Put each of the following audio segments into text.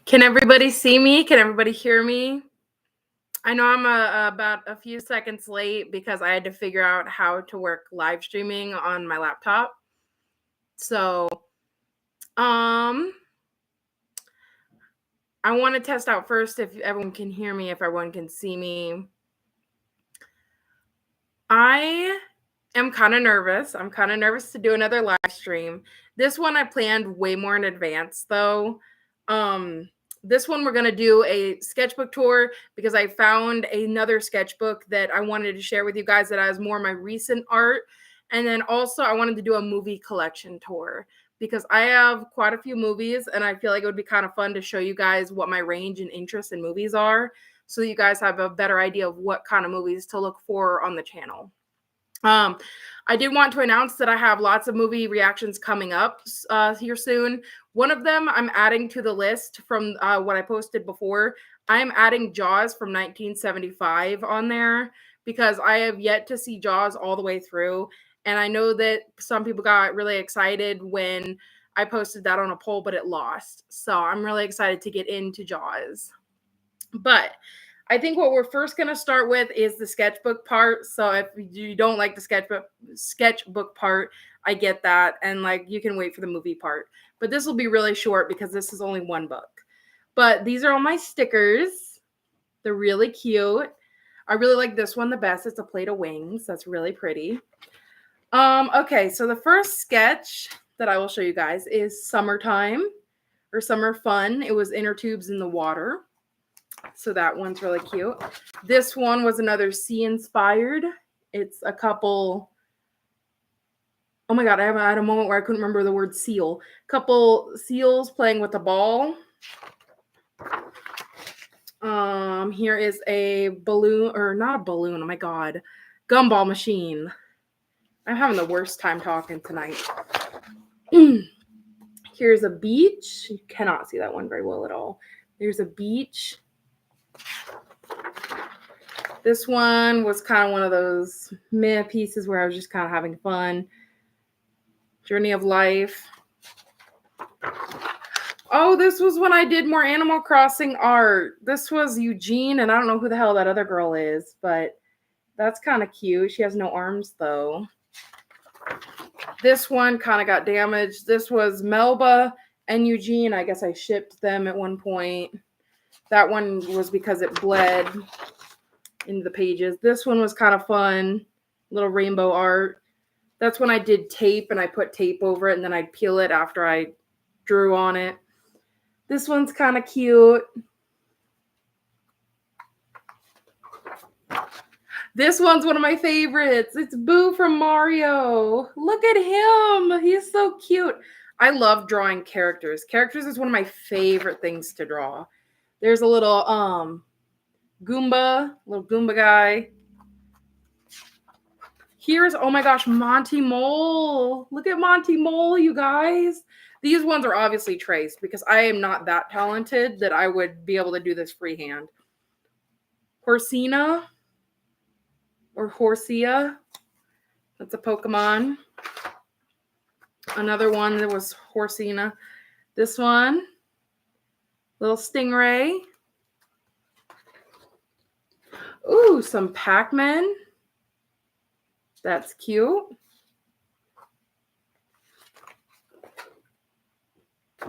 Can everybody see me? Can everybody hear me? I know I'm about a few seconds late because I had to figure out how to work live streaming on my laptop. So, I want to test out first if everyone can hear me, if everyone can see me. I am kind of nervous. I'm kind of nervous to do another live stream. This one I planned way more in advance, though. This one we're going to do a sketchbook tour because I found another sketchbook that I wanted to share with you guys that has more of my recent art. And then also I wanted to do a movie collection tour because I have quite a few movies and I feel like it would be kind of fun to show you guys what my range and interest in movies are so that you guys have a better idea of what kind of movies to look for on the channel. I did want to announce that I have lots of movie reactions coming up here soon. One of them I'm adding to the list from what I posted before. I'm adding Jaws from 1975 on there because I have yet to see Jaws all the way through. And I know that some people got really excited when I posted that on a poll, but it lost. So I'm really excited to get into Jaws. But I think what we're first going to start with is the sketchbook part. So if you don't like the sketchbook part, I get that. And like you can wait for the movie part. But this will be really short because this is only one book. But these are all my stickers. They're really cute. I really like this one the best. It's a plate of wings. That's really pretty. Okay, so the first sketch that I will show you guys is Summertime or Summer Fun. It was inner tubes in the water. So that one's really cute. This one was another sea inspired. It's a couple. Oh my God, I had a moment where I couldn't remember the word seal. Couple seals playing with a ball. Here is a balloon, or not a balloon. Oh my God, gumball machine. I'm having the worst time talking tonight. Here's a beach. You cannot see that one very well at all. There's a beach. This one was kind of one of those meh pieces where I was just kind of having fun. Journey of Life. Oh, this was when I did more Animal Crossing art. This was Eugene, and I don't know who the hell that other girl is, but that's kind of cute. She has no arms, though. This one kind of got damaged. This was Melba and Eugene. I guess I shipped them at one point. That one was because it bled into the pages. This one was kind of fun. Little rainbow art. That's when I did tape and I put tape over it and then I'd peel it after I drew on it. This one's kind of cute. This one's one of my favorites. It's Boo from Mario. Look at him. He's so cute. I love drawing characters. Characters is one of my favorite things to draw. There's a little little Goomba guy. Here's, oh my gosh, Monty Mole. Look at Monty Mole, you guys. These ones are obviously traced because I am not that talented that I would be able to do this freehand. Horsina or Horsia. That's a Pokemon. Another one that was Horsina. This one, little Stingray. Ooh, some Pac-Man. That's cute.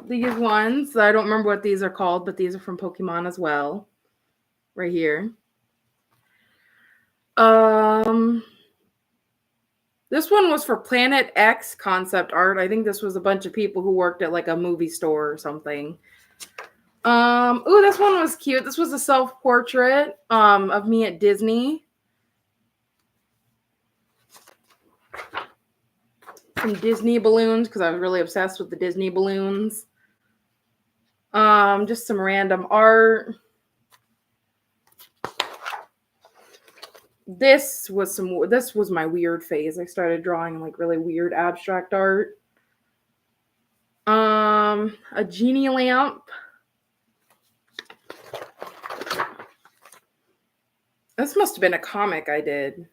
These ones, I don't remember what these are called, but these are from Pokemon as well. Right here. This one was for Planet X concept art. I think this was a bunch of people who worked at like a movie store or something. Ooh, this one was cute. This was a self-portrait of me at Disney. Some Disney balloons because I was really obsessed with the Disney balloons. Just some random art. This was my weird phase. I started drawing like really weird abstract art. A genie lamp. This must have been a comic I did.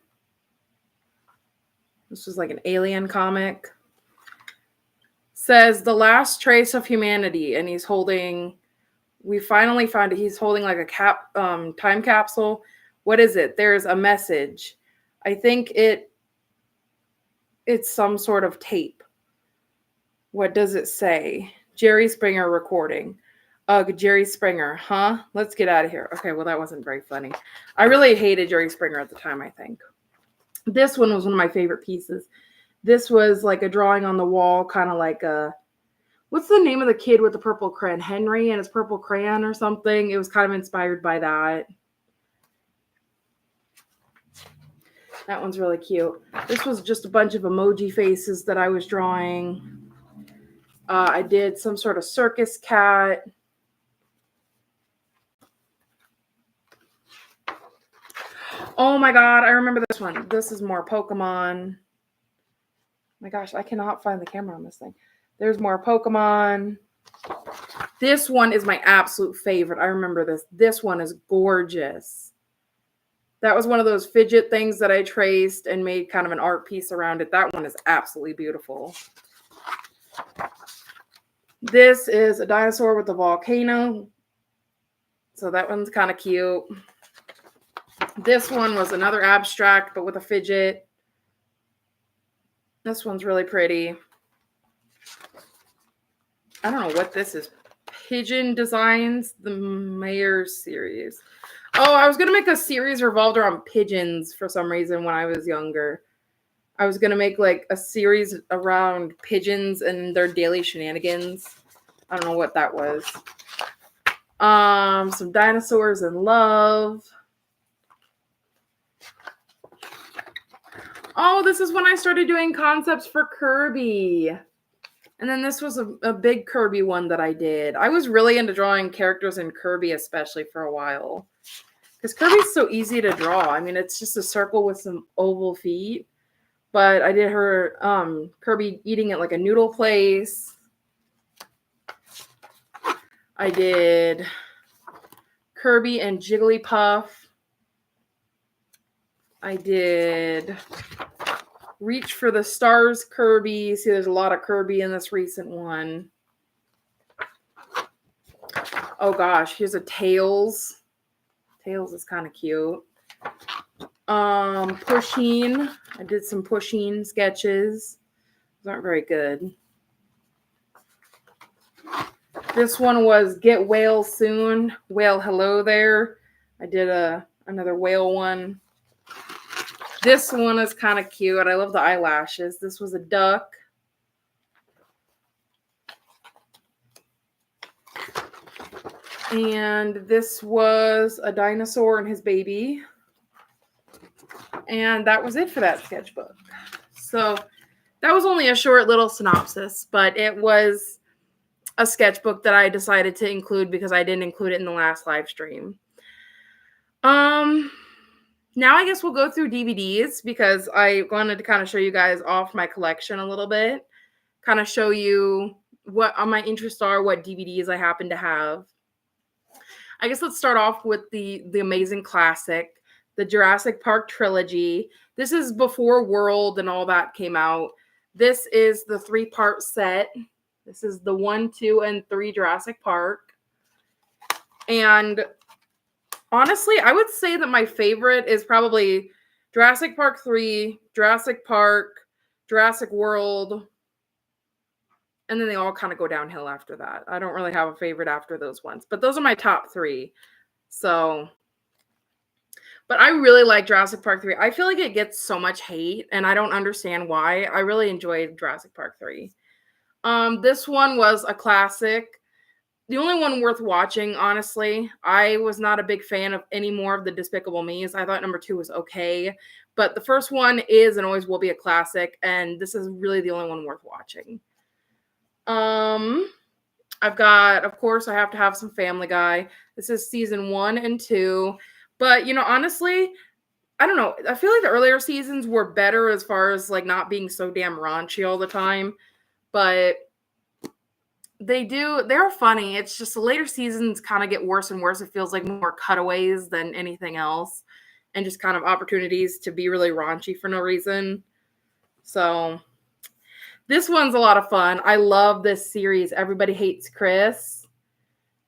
This was like an alien comic. Says the last trace of humanity, and he's holding We finally found it. He's holding like a time capsule. What is it? There's a message. I think it's some sort of tape. What does it say? Jerry Springer recording. Ugh, Jerry Springer, huh? Let's get out of here. Okay, well, that wasn't very funny. I really hated Jerry Springer at the time, I think. This one was one of my favorite pieces. This was like a drawing on the wall, kind of like a, what's the name of the kid with the purple crayon? Henry and his purple crayon or something. It was kind of inspired by that. That one's really cute. This was just a bunch of emoji faces that I was drawing. I did some sort of circus cat. Oh my God, I remember this one. This is more Pokemon. My gosh, I cannot find the camera on this thing. There's more Pokemon. This one is my absolute favorite. I remember this. This one is gorgeous. That was one of those fidget things that I traced and made kind of an art piece around it. That one is absolutely beautiful. This is a dinosaur with a volcano. So that one's kind of cute. This one was another abstract, but with a fidget. This one's really pretty. I don't know what this is. Pigeon Designs, the Mayor series. Oh, I was going to make a series revolved around pigeons for some reason when I was younger. I was going to make like a series around pigeons and their daily shenanigans. I don't know what that was. Some dinosaurs in love. Oh, this is when I started doing concepts for Kirby. And then this was a big Kirby one that I did. I was really into drawing characters in Kirby, especially for a while. Because Kirby's so easy to draw. I mean, it's just a circle with some oval feet. But I did her Kirby eating at like a noodle place. I did Kirby and Jigglypuff. I did Reach for the Stars Kirby. See, there's a lot of Kirby in this recent one. Oh gosh, here's a Tails. Tails is kind of cute. Pusheen. I did some Pusheen sketches. Those aren't very good. This one was Get Whale Soon. Whale Hello There. I did another whale one. This one is kind of cute. I love the eyelashes. This was a duck. And this was a dinosaur and his baby. And that was it for that sketchbook. So that was only a short little synopsis, but it was a sketchbook that I decided to include because I didn't include it in the last live stream. Now I guess we'll go through DVDs because I wanted to kind of show you guys off my collection a little bit. Kind of show you what my interests are, what DVDs I happen to have. I guess let's start off with the amazing classic, the Jurassic Park trilogy. This is before World and all that came out. This is the 3-part set. This is the 1, 2, and 3 Jurassic Park. And honestly, I would say that my favorite is probably Jurassic Park 3, Jurassic Park, Jurassic World, and then they all kind of go downhill after that. I don't really have a favorite after those ones, but those are my top 3. So, but I really like Jurassic Park 3. I feel like it gets so much hate, and I don't understand why. I really enjoyed Jurassic Park 3. This one was a classic. The only one worth watching, honestly. I was not a big fan of any more of the Despicable Me's. I thought number 2 was okay. But the first one is and always will be a classic. And this is really the only one worth watching. I've got, of course, I have to have some Family Guy. This is season 1 and 2. But, you know, honestly, I don't know. I feel like the earlier seasons were better as far as, like, not being so damn raunchy all the time. But they're funny. It's just the later seasons kind of get worse and worse. It feels like more cutaways than anything else. And just kind of opportunities to be really raunchy for no reason. So this one's a lot of fun. I love this series. Everybody Hates Chris.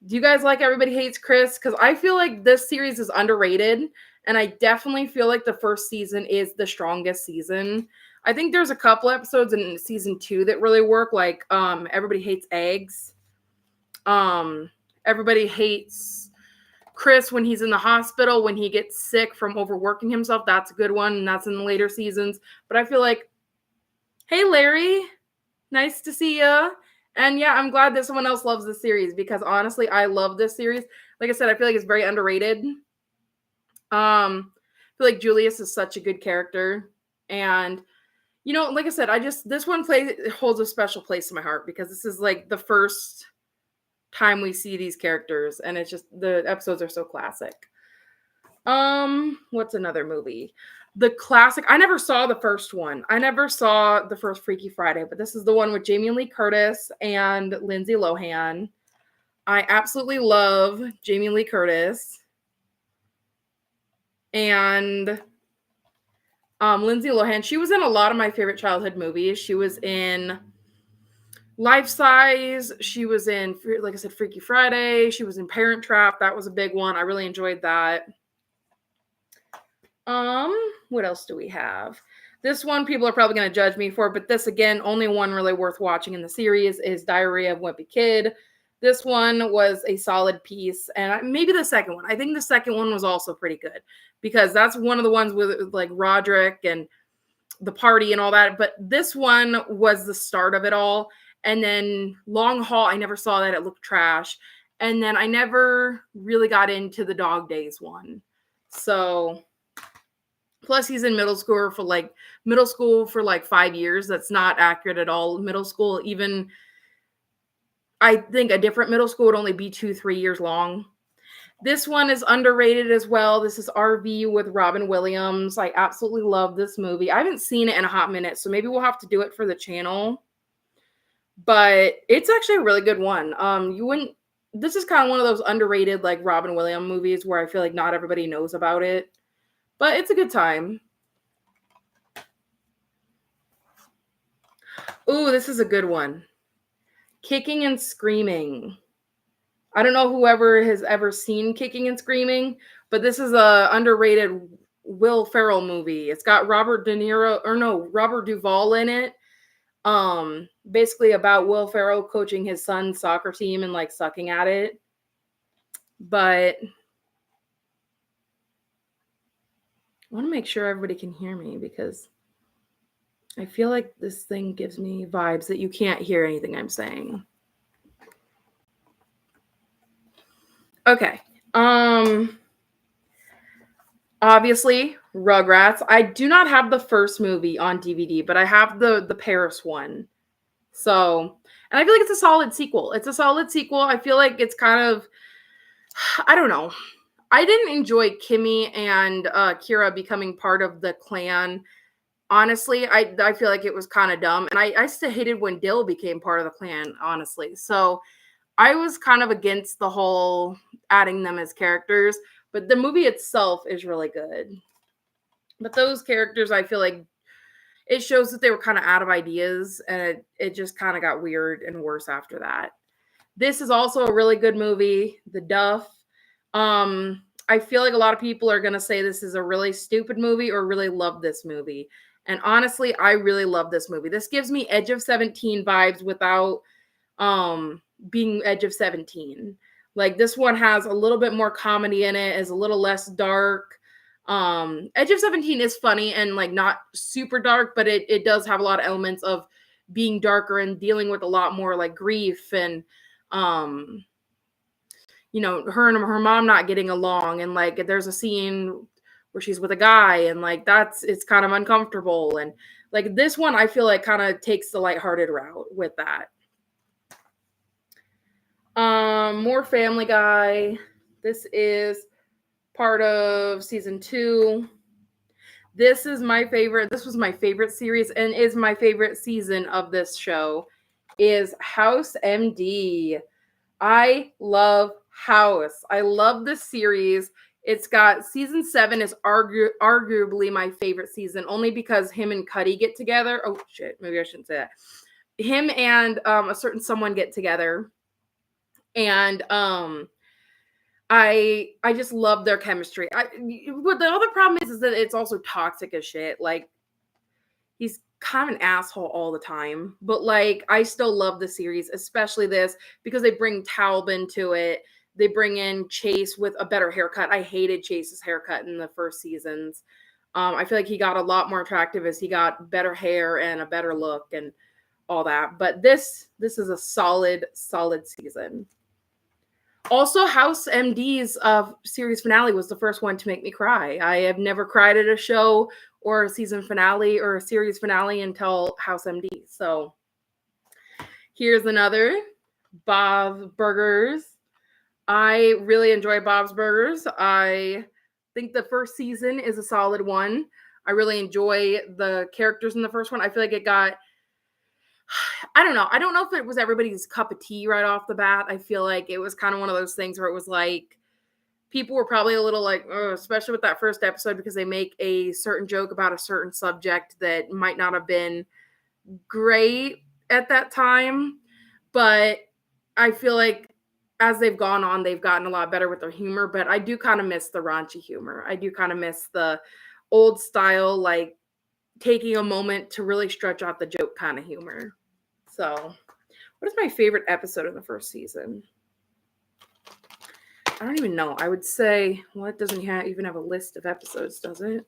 Do you guys like Everybody Hates Chris? Because I feel like this series is underrated, and I definitely feel like the first season is the strongest season. I think there's a couple episodes in season 2 that really work, like Everybody Hates Eggs. Everybody hates Chris when he's in the hospital, when he gets sick from overworking himself. That's a good one, and that's in the later seasons. But I feel like, hey, Larry, nice to see you. And yeah, I'm glad that someone else loves this series because honestly, I love this series. Like I said, I feel like it's very underrated. I feel like Julius is such a good character. And like I said, this one holds a special place in my heart because this is like the first time we see these characters, and it's just the episodes are so classic. What's another movie? The classic. I never saw the first one. I never saw the first Freaky Friday, but this is the one with Jamie Lee Curtis and Lindsay Lohan. I absolutely love Jamie Lee Curtis. And Lindsay Lohan, she was in a lot of my favorite childhood movies. She was in Life Size. She was in, like I said, Freaky Friday. She was in Parent Trap. That was a big one. I really enjoyed that. What else do we have? This one people are probably going to judge me for, but this, again, only one really worth watching in the series is Diary of a Wimpy Kid. This one was a solid piece, and maybe the second one. I think the second one was also pretty good because that's one of the ones with like Roderick and the party and all that. But this one was the start of it all. And then Long Haul, I never saw that. It looked trash. And then I never really got into the Dog Days one. So, plus he's in middle school for like 5 years. That's not accurate at all. Middle school, even I think a different middle school would only be 2-3 years long. This one is underrated as well. This is RV with Robin Williams. I absolutely love this movie. I haven't seen it in a hot minute, so maybe we'll have to do it for the channel. But it's actually a really good one. This is kind of one of those underrated like Robin Williams movies where I feel like not everybody knows about it. But it's a good time. Ooh, this is a good one. Kicking and Screaming. I don't know whoever has ever seen Kicking and Screaming, but this is a underrated Will Ferrell movie. It's got Robert Duvall in it. Basically about Will Ferrell coaching his son's soccer team and like sucking at it. But I want to make sure everybody can hear me because I feel like this thing gives me vibes that you can't hear anything I'm saying. Okay. Obviously, Rugrats. I do not have the first movie on DVD, but I have the Paris one. So, and I feel like it's a solid sequel. I feel like it's kind of, I don't know. I didn't enjoy Kimmy and Kira becoming part of the clan. Honestly, I feel like it was kind of dumb. And I still hated when Dill became part of the clan, honestly. So I was kind of against the whole adding them as characters. But the movie itself is really good. But those characters, I feel like it shows that they were kind of out of ideas. And it just kind of got weird and worse after that. This is also a really good movie, The Duff. I feel like a lot of people are going to say this is a really stupid movie or really love this movie. And honestly, I really love this movie. This gives me Edge of 17 vibes without being Edge of 17. Like this one has a little bit more comedy in it, is a little less dark. Edge of 17 is funny and like not super dark, but it does have a lot of elements of being darker and dealing with a lot more like grief and her and her mom not getting along, and like there's a scene where she's with a guy and like it's kind of uncomfortable, and like this one I feel like kind of takes the lighthearted route with that. More Family Guy. This is part of season 2. This was my favorite series and is my favorite season of this show is House MD. I love House. I love this series. It's got season 7 is arguably my favorite season, only because him and Cuddy get together. Oh shit, maybe I shouldn't say that. Him and a certain someone get together. And I just love their chemistry. But the other problem is that it's also toxic as shit. Like, he's kind of an asshole all the time. But like, I still love the series, especially this, because they bring Taub into it. They bring in Chase with a better haircut. I hated Chase's haircut in the first seasons. I feel like he got a lot more attractive as he got better hair and a better look and all that. But this is a solid season. Also, House MD's series finale was the first one to make me cry. I have never cried at a show or a season finale or a series finale until House MD. So here's another, Bob's Burgers. I really enjoy Bob's Burgers. I think the first season is a solid one. I really enjoy the characters in the first one. I feel like it got, I don't know. I don't know if it was everybody's cup of tea right off the bat. I feel like it was kind of one of those things where it was like, people were probably a little like, especially with that first episode, because they make a certain joke about a certain subject that might not have been great at that time. But I feel like as they've gone on, they've gotten a lot better with their humor. But I do kind of miss the raunchy humor. I do kind of miss the old style, like taking a moment to really stretch out the joke kind of humor. So, what is my favorite episode of the first season? I don't even know. I would say, well, it doesn't even have a list of episodes, does it?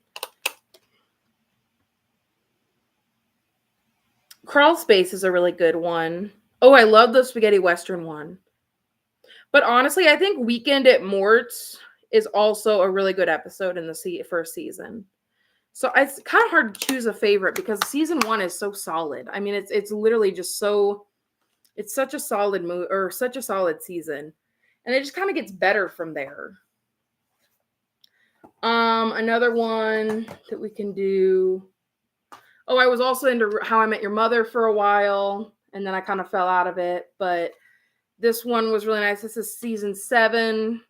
Crawl Space is a really good one. Oh, I love the spaghetti western one. But honestly, I think Weekend at Mort's is also a really good episode in the first season. So it's kind of hard to choose a favorite because season 1 is so solid. I mean, it's literally just so, it's such a solid or such a solid season. And it just kind of gets better from there. Another one that we can do. Oh, I was also into How I Met Your Mother for a while, and then I kind of fell out of it. But this one was really nice. This is season 7.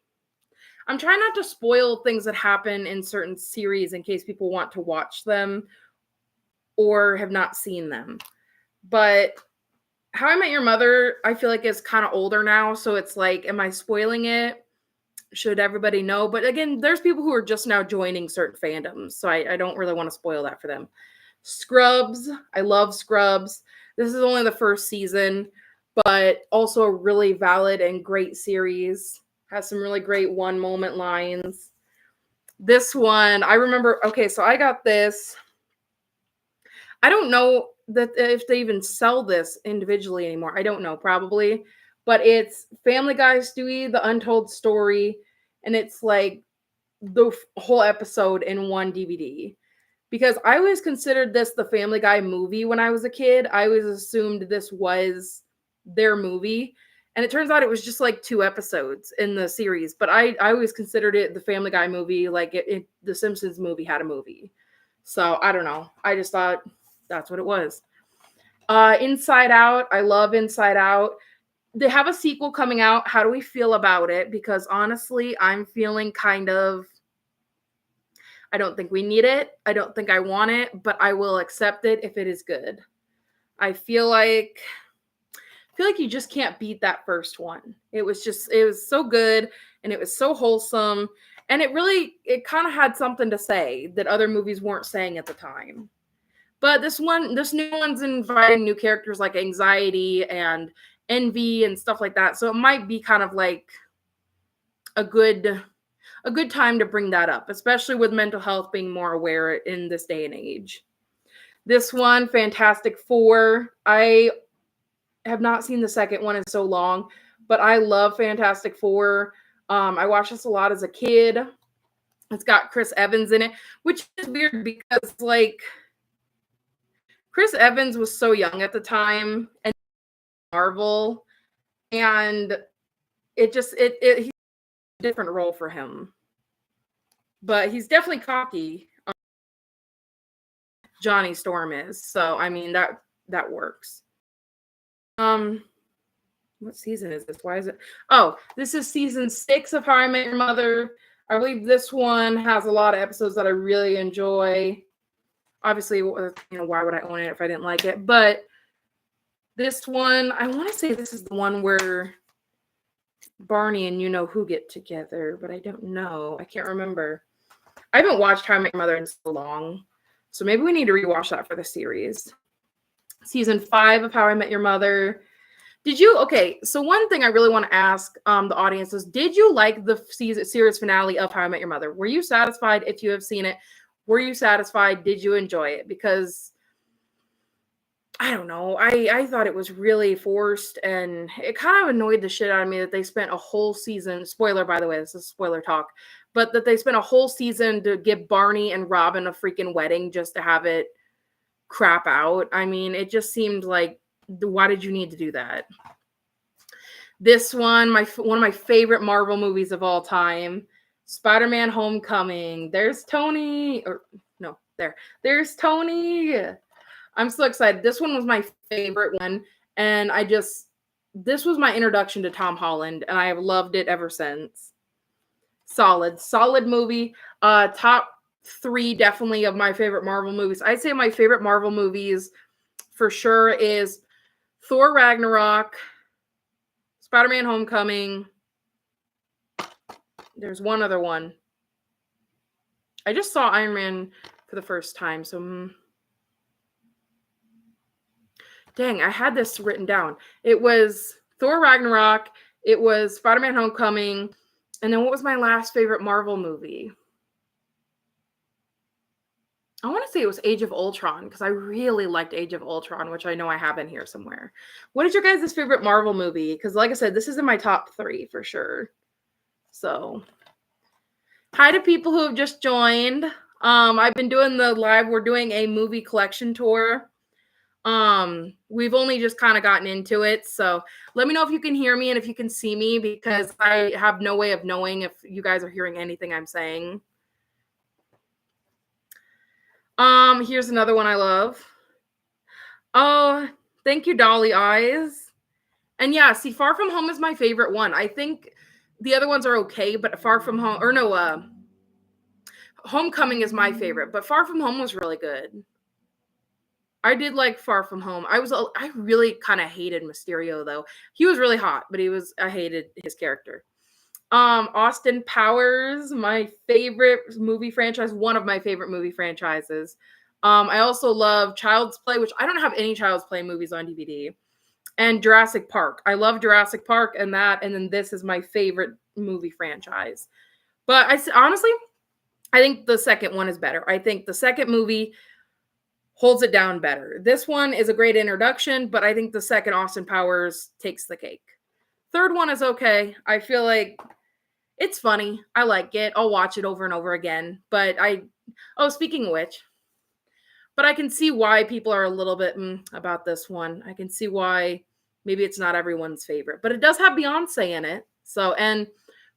I'm trying not to spoil things that happen in certain series in case people want to watch them or have not seen them. But How I Met Your Mother, I feel like is kind of older now. So it's like, am I spoiling it? Should everybody know? But again, there's people who are just now joining certain fandoms. So I don't really want to spoil that for them. Scrubs. I love Scrubs. This is only the first season, but also a really valid and great series. Has some really great one moment lines. This one, I remember, okay, so I got this. I don't know that if they even sell this individually anymore. I don't know, probably. But it's Family Guy Stewie, The Untold Story, and it's like the whole episode in one DVD. Because I always considered this the Family Guy movie when I was a kid. I always assumed this was their movie. And it turns out it was just like 2 episodes in the series. But I always considered it the Family Guy movie, like the Simpsons movie had a movie. So I don't know. I just thought that's what it was. Inside Out. I love Inside Out. They have a sequel coming out. How do we feel about it? Because honestly, I'm feeling kind of, I don't think we need it. I don't think I want it, but I will accept it if it is good. I feel like you just can't beat that first one. It was so good and it was so wholesome. And it kind of had something to say that other movies weren't saying at the time. But this new one's inviting new characters like anxiety and envy and stuff like that. So it might be kind of like a good time to bring that up, especially with mental health being more aware in this day and age. This one, Fantastic Four. I have not seen the second one in so long, but I love Fantastic Four. I watched this a lot as a kid. It's got Chris Evans in it, which is weird because like Chris Evans was so young at the time and Marvel, and he's a different role for him. But he's definitely cocky. Johnny Storm is. So I mean that works. What season is this? Why is it? Oh, this is season 6 of How I Met Your Mother. I believe this one has a lot of episodes that I really enjoy. Obviously, why would I own it if I didn't like it? But this one, I want to say this is the one where Barney and you know who get together, but I don't know. I can't remember. I haven't watched How I Met Your Mother in so long, so maybe we need to rewatch that for the series. Season 5 of How I Met Your Mother. Did you okay? So one thing I really want to ask the audience is: did you like the series finale of How I Met Your Mother? Were you satisfied? If you have seen it, were you satisfied? Did you enjoy it? Because I don't know. I thought it was really forced, and it kind of annoyed the shit out of me that they spent a whole season. Spoiler, by the way, this is spoiler talk, but that they spent a whole season to give Barney and Robin a freaking wedding just to have it crap out. I mean, it just seemed like, why did you need to do that? This one of my favorite Marvel movies of all time, Spider-Man: Homecoming. There's Tony, or no, there's Tony. I'm so excited. This one was my favorite one, and this was my introduction to Tom Holland, and I have loved it ever since. Solid movie. Top 3 definitely of my favorite Marvel movies. I'd say my favorite Marvel movies for sure is Thor Ragnarok, Spider-Man: Homecoming. There's one other one. I just saw Iron Man for the first time, so dang, I had this written down. It was Thor Ragnarok, it was Spider-Man: Homecoming, and then what was my last favorite Marvel movie? I want to say it was Age of Ultron, because I really liked Age of Ultron, which I know I have in here somewhere. What is your guys' favorite Marvel movie? Because like I said, this is in my top 3 for sure. So, hi to people who have just joined. I've been doing the live. We're doing a movie collection tour. We've only just kind of gotten into it, so let me know if you can hear me and if you can see me, because I have no way of knowing if you guys are hearing anything I'm saying. Here's another one I love. Oh, thank you, Dolly Eyes. And yeah, see, Far From Home is my favorite one. I think the other ones are okay, but Far From Home, or no, Homecoming is my favorite, but Far From Home was really good. I did like Far From Home. I really kind of hated Mysterio though. He was really hot, but I hated his character. Austin Powers, my favorite movie franchise, one of my favorite movie franchises. I also love Child's Play, which I don't have any Child's Play movies on DVD. And Jurassic Park. I love Jurassic Park and then this is my favorite movie franchise. But honestly, I think the second one is better. I think the second movie holds it down better. This one is a great introduction, but I think the second Austin Powers takes the cake. Third one is okay. I feel like it's funny. I like it. I'll watch it over and over again. Speaking of which, but I can see why people are a little bit about this one. I can see why maybe it's not everyone's favorite, but it does have Beyonce in it. So, and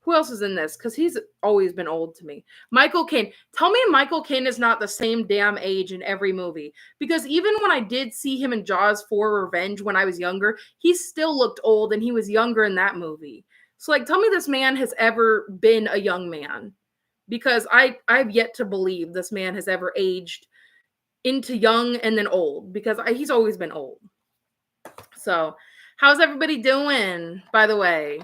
who else is in this? Because he's always been old to me. Michael Caine. Tell me Michael Caine is not the same damn age in every movie. Because even when I did see him in Jaws 4 Revenge when I was younger, he still looked old and he was younger in that movie. So, like, tell me this man has ever been a young man. Because I've yet to believe this man has ever aged into young and then old. Because he's always been old. So, how's everybody doing, by the way?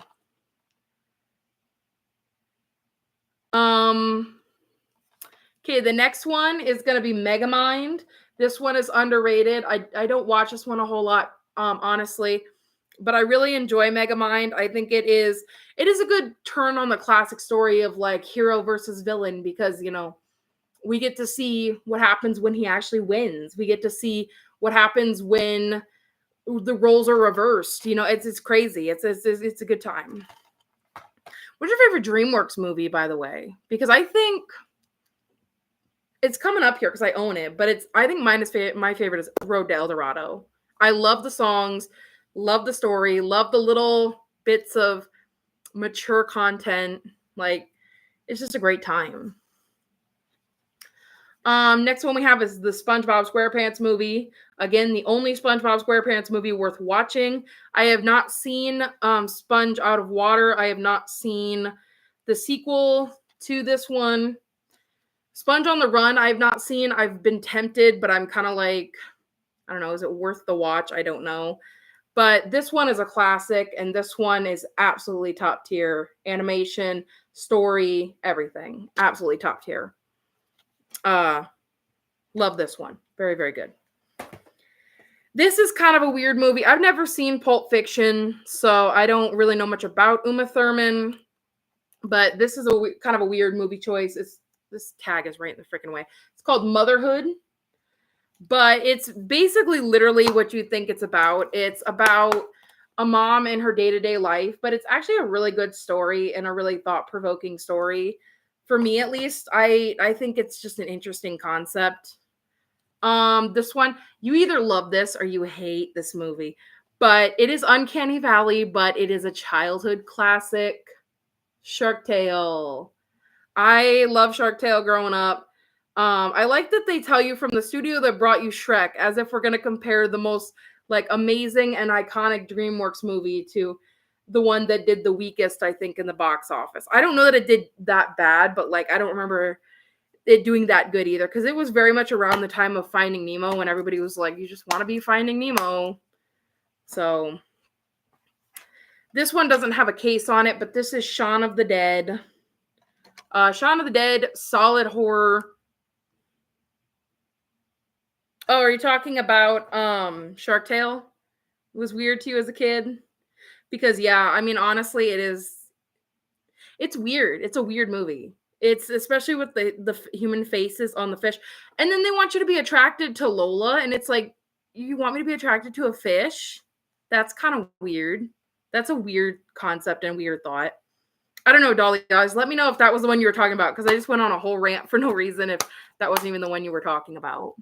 Okay, the next one is going to be Megamind. This one is underrated. I don't watch this one a whole lot, honestly, but I really enjoy Megamind. I think it is a good turn on the classic story of like hero versus villain, because, you know, we get to see what happens when he actually wins. We get to see what happens when the roles are reversed. You know, it's crazy. It's a good time. What's your favorite DreamWorks movie, by the way? Because I think it's coming up here because I own it, but I think my favorite is Road to El Dorado. I love the songs, love the story, love the little bits of mature content. Like, it's just a great time. Next one we have is the SpongeBob SquarePants movie. Again, the only SpongeBob SquarePants movie worth watching. I have not seen Sponge Out of Water. I have not seen the sequel to this one. Sponge on the Run, I have not seen. I've been tempted, but I'm kind of like, I don't know, is it worth the watch? I don't know. But this one is a classic, and this one is absolutely top tier. Animation, story, everything. Absolutely top tier. Love this one. Very, very good. This is kind of a weird movie. I've never seen Pulp Fiction, so I don't really know much about Uma Thurman. But this is kind of a weird movie choice. This tag is right in the freaking way. It's called Motherhood. But it's basically literally what you think it's about. It's about a mom in her day-to-day life, but it's actually a really good story and a really thought-provoking story. For me, at least, I think it's just an interesting concept. This one, you either love this or you hate this movie. But it is Uncanny Valley, but it is a childhood classic. Shark Tale. I love Shark Tale growing up. I like that they tell you from the studio that brought you Shrek, as if we're going to compare the most like amazing and iconic DreamWorks movie to the one that did the weakest, I think, in the box office. I don't know that it did that bad, but like I don't remember it doing that good either, because it was very much around the time of Finding Nemo when everybody was like, you just want to be Finding Nemo. So this one doesn't have a case on it, but this is Shaun of the Dead. Shaun of the Dead, solid horror. Oh, are you talking about Shark Tale? It was weird to you as a kid? Because yeah, I mean honestly it's weird. It's a weird movie. It's especially with the human faces on the fish. And then they want you to be attracted to Lola, and it's like, you want me to be attracted to a fish? That's kind of weird. That's a weird concept and weird thought. I don't know, Dolly, guys. Let me know if that was the one you were talking about, because I just went on a whole rant for no reason if that wasn't even the one you were talking about.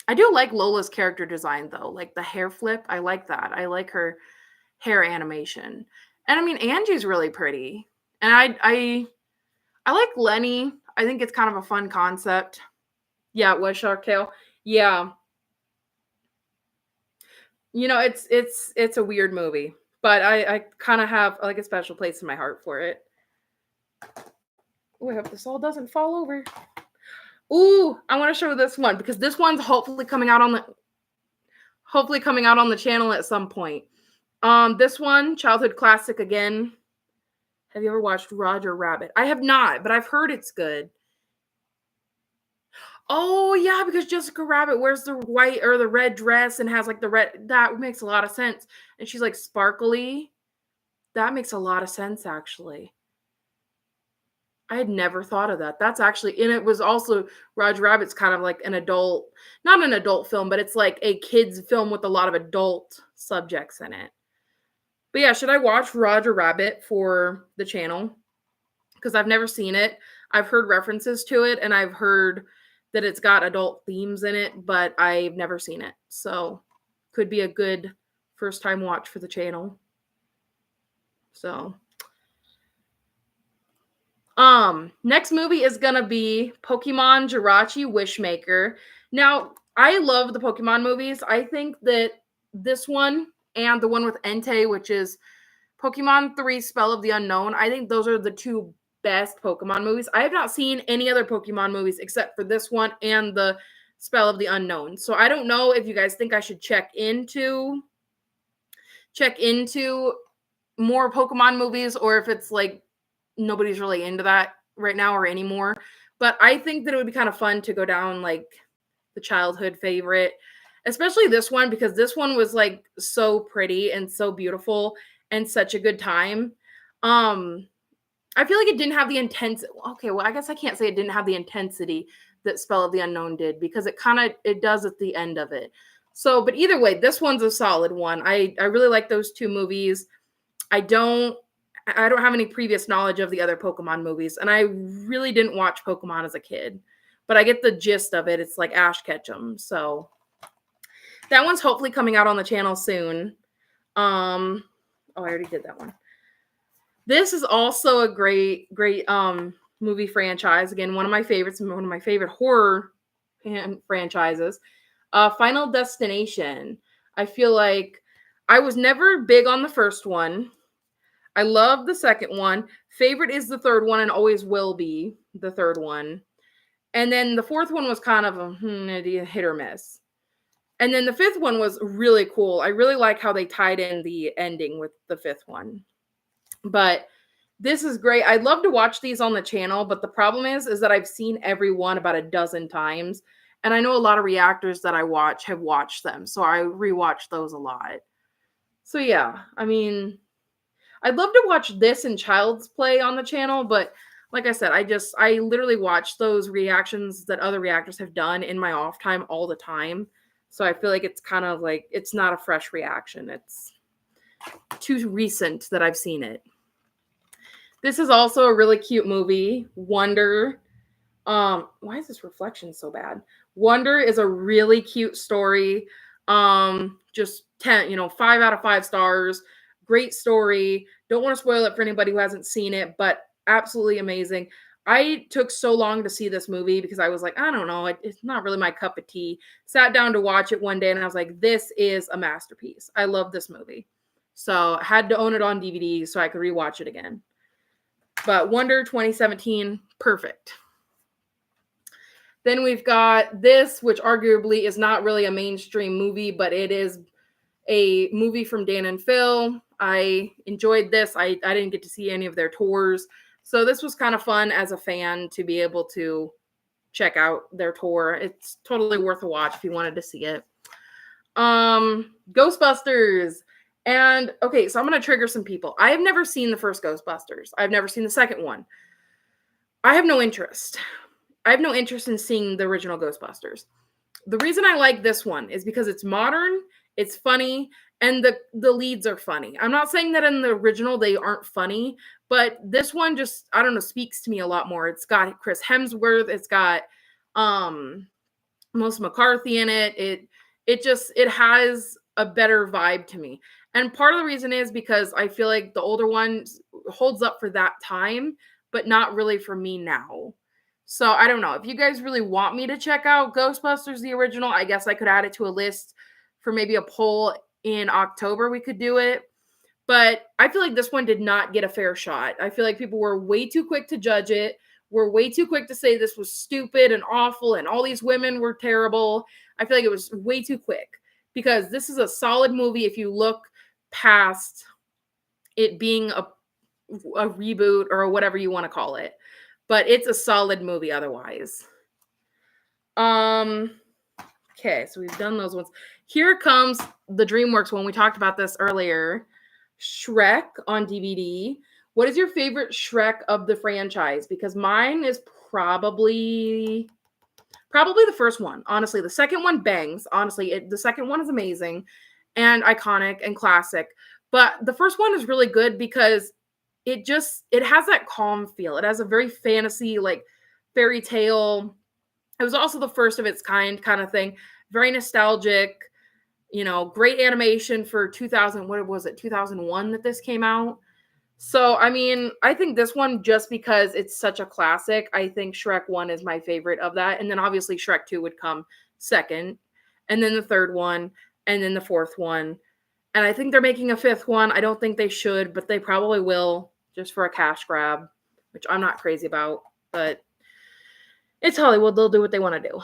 I do like Lola's character design, though. Like the hair flip, I like that. I like her hair animation. And I mean, Angie's really pretty. And I like Lenny. I think it's kind of a fun concept. Yeah, it was Shark Tale. Yeah. You know, it's a weird movie, but I kind of have like a special place in my heart for it. Oh, I hope this all doesn't fall over. Ooh, I want to show this one because this one's hopefully coming out on the channel at some point. This one, childhood classic again. Have you ever watched Roger Rabbit? I have not, but I've heard it's good. Oh yeah, because Jessica Rabbit wears the white or the red dress and has like the red. That makes a lot of sense. And she's like sparkly. That makes a lot of sense, actually. I had never thought of that. That's actually, and it was also Roger Rabbit's kind of like an adult, not an adult film, but it's like a kid's film with a lot of adult subjects in it. But yeah, should I watch Roger Rabbit for the channel? Because I've never seen it. I've heard references to it, and I've heard that it's got adult themes in it, but I've never seen it. So could be a good first time watch for the channel. So next movie is gonna be Pokemon Jirachi Wishmaker. Now, I love the Pokemon movies. I think that this one and the one with Entei, which is Pokemon 3 Spell of the Unknown, I think those are the two best Pokemon movies. I have not seen any other Pokemon movies except for this one and the Spell of the Unknown. So I don't know if you guys think I should check into more Pokemon movies, or if it's like nobody's really into that right now or anymore. But I think that it would be kind of fun to go down like the childhood favorite, especially this one, because this one was like so pretty and so beautiful and such a good time. I feel like it didn't have the intensity. Okay, well, I guess I can't say it didn't have the intensity that Spell of the Unknown did, because it does at the end of it. So, but either way, this one's a solid one. I really like those two movies. I don't have any previous knowledge of the other Pokemon movies, and I really didn't watch Pokemon as a kid, but I get the gist of it. It's like Ash Ketchum. So that one's hopefully coming out on the channel soon. Oh, I already did that one. This is also a great movie franchise. Again, one of my favorites, one of my favorite horror franchises. Final Destination. I feel like I was never big on the first one. I love the second one. Favorite is the third one and always will be the third one. And then the fourth one was kind of a hit or miss. And then the fifth one was really cool. I really like how they tied in the ending with the fifth one. But this is great. I'd love to watch these on the channel, but the problem is that I've seen every one about a dozen times. And I know a lot of reactors that I watch have watched them. So I rewatch those a lot. So yeah, I mean, I'd love to watch this and Child's Play on the channel, but like I said, I literally watch those reactions that other reactors have done in my off time all the time. So I feel like it's kind of like, it's not a fresh reaction. It's too recent that I've seen it. This is also a really cute movie, Wonder. Why is this reflection so bad? Wonder is a really cute story. Just 10, 5 out of 5 stars. Great story. Don't want to spoil it for anybody who hasn't seen it, but absolutely amazing. I took so long to see this movie because I was like, I don't know, it's not really my cup of tea. Sat down to watch it one day and I was like, this is a masterpiece. I love this movie. So I had to own it on DVD so I could rewatch it again. But Wonder 2017, perfect. Then we've got this, which arguably is not really a mainstream movie, but it is a movie from Dan and Phil. I enjoyed this. I didn't get to see any of their tours. So this was kind of fun as a fan to be able to check out their tour. It's totally worth a watch if you wanted to see it. Ghostbusters. And okay, so I'm going to trigger some people. I have never seen the first Ghostbusters. I've never seen the second one. I have no interest. I have no interest in seeing the original Ghostbusters. The reason I like this one is because it's modern, it's funny, and the leads are funny. I'm not saying that in the original they aren't funny, but this one just, I don't know, speaks to me a lot more. It's got Chris Hemsworth, it's got Melissa McCarthy in it. It has a better vibe to me. And part of the reason is because I feel like the older one holds up for that time, but not really for me now. So I don't know. If you guys really want me to check out Ghostbusters, the original, I guess I could add it to a list for maybe a poll in October. We could do it. But I feel like this one did not get a fair shot. I feel like people were way too quick to judge it. Were way too quick to say this was stupid and awful and all these women were terrible. I feel like it was way too quick because this is a solid movie if you look past it being a reboot or whatever you want to call it. But it's a solid movie otherwise. Okay, so we've done those ones. Here comes the DreamWorks one. We talked about this earlier. Shrek on DVD. What is your favorite Shrek of the franchise? Because mine is probably the first one. Honestly, the second one bangs. Honestly, the second one is amazing and iconic and classic. But the first one is really good because it has that calm feel. It has a very fantasy, like fairy tale. It was also the first of its kind of thing. Very nostalgic, great animation for 2000. What was it? 2001 that this came out. So, I mean, I think this one, just because it's such a classic, I think Shrek 1 is my favorite of that. And then obviously Shrek 2 would come second. And then the third one. And then the fourth one. And I think they're making a fifth one. I don't think they should, but they probably will just for a cash grab, which I'm not crazy about. But it's Hollywood. They'll do what they want to do.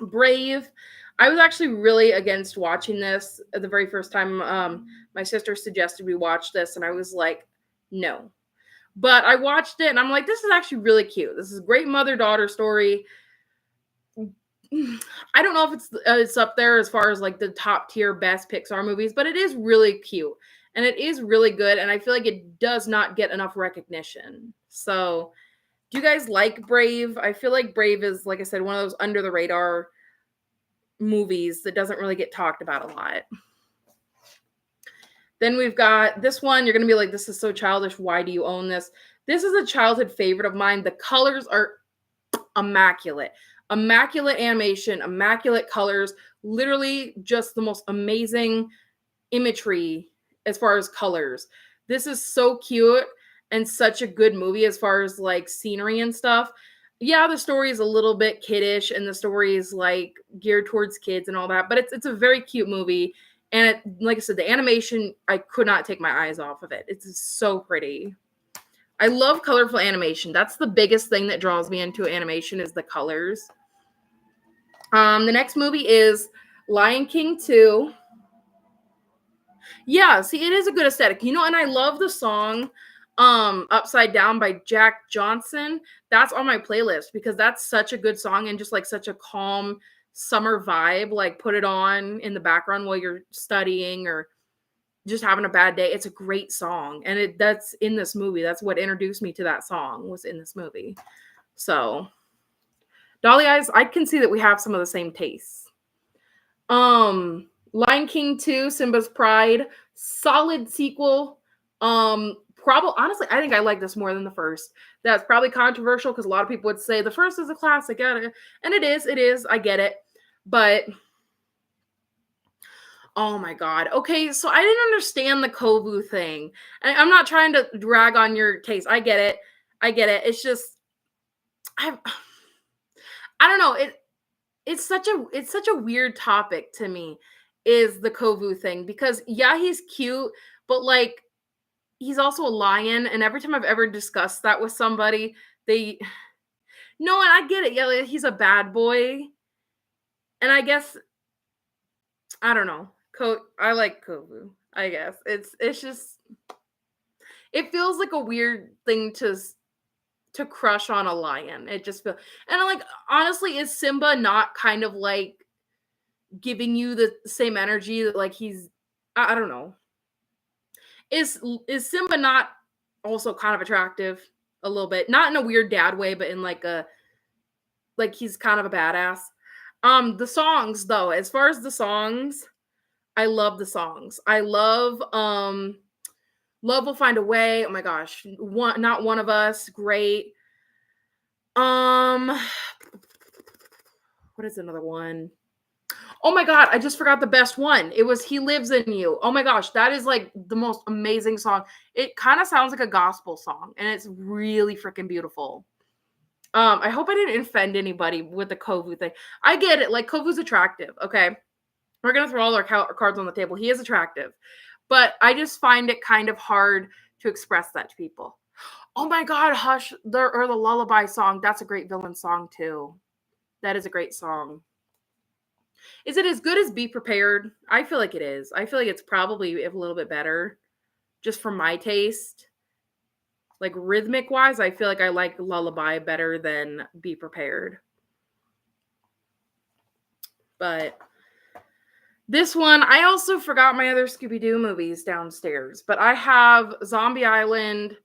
Brave. I was actually really against watching this the very first time my sister suggested we watch this, and I was like, no. But I watched it, and I'm like, this is actually really cute. This is a great mother-daughter story. I don't know if it's up there as far as like the top tier best Pixar movies, but it is really cute, and it is really good, and I feel like it does not get enough recognition. So, do you guys like Brave? I feel like Brave is, like I said, one of those under the radar movies that doesn't really get talked about a lot. Then we've got this one. You're going to be like, this is so childish. Why do you own this? This is a childhood favorite of mine. The colors are immaculate. Immaculate animation, immaculate colors, literally just the most amazing imagery as far as colors. This is so cute and such a good movie as far as like scenery and stuff. Yeah, the story is a little bit kiddish and the story is like geared towards kids and all that, but it's a very cute movie. And like I said, the animation, I could not take my eyes off of it. It's so pretty. I love colorful animation. That's the biggest thing that draws me into animation is the colors. The next movie is Lion King 2. Yeah, see, it is a good aesthetic. And I love the song Upside Down by Jack Johnson. That's on my playlist because that's such a good song and just like such a calm summer vibe. Like put it on in the background while you're studying or just having a bad day. It's a great song. And that's in this movie. That's what introduced me to that song, was in this movie. So Dolly Eyes, I can see that we have some of the same tastes. Lion King 2, Simba's Pride, solid sequel. Probably honestly, I think I like this more than the first. That's probably controversial because a lot of people would say the first is a classic, and it is. I get it, but oh my god. Okay, so I didn't understand the Kovu thing, and I'm not trying to drag on your taste. I get it. It's just I I don't know. It's such a weird topic to me, is the Kovu thing, because yeah, he's cute, but like he's also a lion, and every time I've ever discussed that with somebody, they no, and I get it. Yeah, like, he's a bad boy, and I guess I don't know. I like Kovu. I guess it's just it feels like a weird thing to crush on a lion. It just feels, and I'm like, honestly, is Simba not kind of like giving you the same energy that like he's I don't know. Is Simba not also kind of attractive a little bit? Not in a weird dad way, but in like he's kind of a badass. The songs though, as far as the songs, I love the songs. I love Love Will Find a Way. Oh my gosh. Not One of Us, great. Um what is another one? Oh my god, I just forgot the best one. It was He Lives in You. Oh my gosh, that is like the most amazing song. It kind of sounds like a gospel song, and it's really freaking beautiful. I hope I didn't offend anybody with the Kovu thing. I get it, like Kovu's attractive. Okay, we're gonna throw all our cards on the table. He is attractive, but I just find it kind of hard to express that to people. Oh my god, Hush, the Lullaby song. That's a great villain song too. That is a great song. Is it as good as Be Prepared? I feel like it is. I feel like it's probably a little bit better, just for my taste. Like rhythmic wise, I feel like I like Lullaby better than Be Prepared. But this one, I also forgot my other Scooby-Doo movies downstairs, but I have Zombie Island,